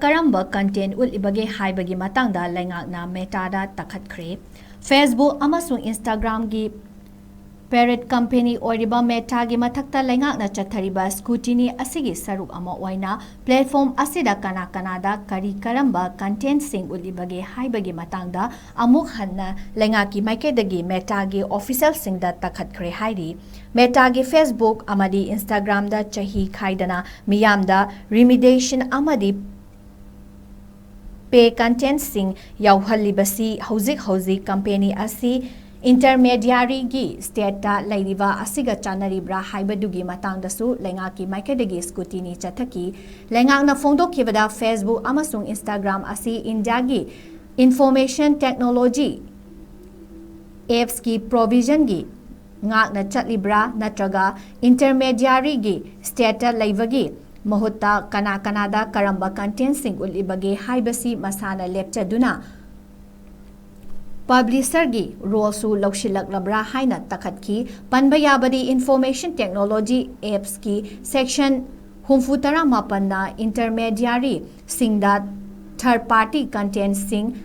Karamba content Utlibage'Haiba gi Matangda Leingakna Metada Takkhatkhre Facebook amasung Instagram gi parent company Oriba Meta gi mathakta Leingakna chathariba scrutiny asigi saruk ama oina platform asida Kanada Karamba content sing Utlibage'Haiba gi matangda amuk hanna Leingakki Metada Meta gi official singda Takkhatkhre hairi Meta gi Facebook amadi Instagram da chahi khaidana miyamda remediation amadi pay content sing yauhalibasi hauzik company asi intermediary gi state ta lairiba asiga chanaribra haibadugi matangdasu Leingakki Metada scrutiny chathaki Leingakna phongdokkibada Facebook amasung Instagram asi India gi information technology apps ki provision gi ngakna chatlibra natraga intermediary gi state ta laibagi Mahutta Kanada Karamba content sing Utlibage'Haiba masana lepchaduna publisher gi role su lawsilaklabra haina takhatki panba yabadi information technology apps ki section humfutara mapanna intermediary singda third party content sing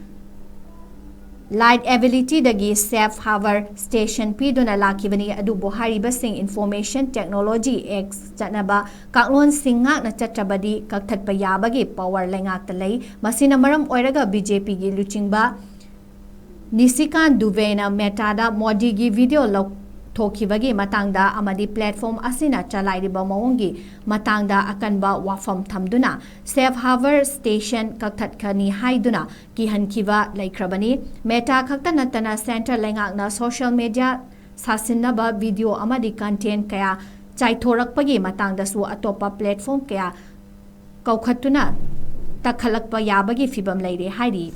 light ability dagi safe harbor station piduna lakibani adubo hariba sing information technology x janaba kaklon singa na chatrabadi kakthatpa yabagi power Leingakta lei masina maram oiraga BJP gi luchingba Nisikan Duvena Metada Modi gi video lok thokibagi matangda amadi platform asina chalairiba mawongi matangda akanba wafam thamduna safe harbor station kakthatkani haiduna kihankiba laikrabani Meta khakta natana center Leingakna social media sasinaba video amadi content kaya chaithorakpagi matangda su atopa platform kaya kaukhatuna takhalakpa yabagi fibam leire hairi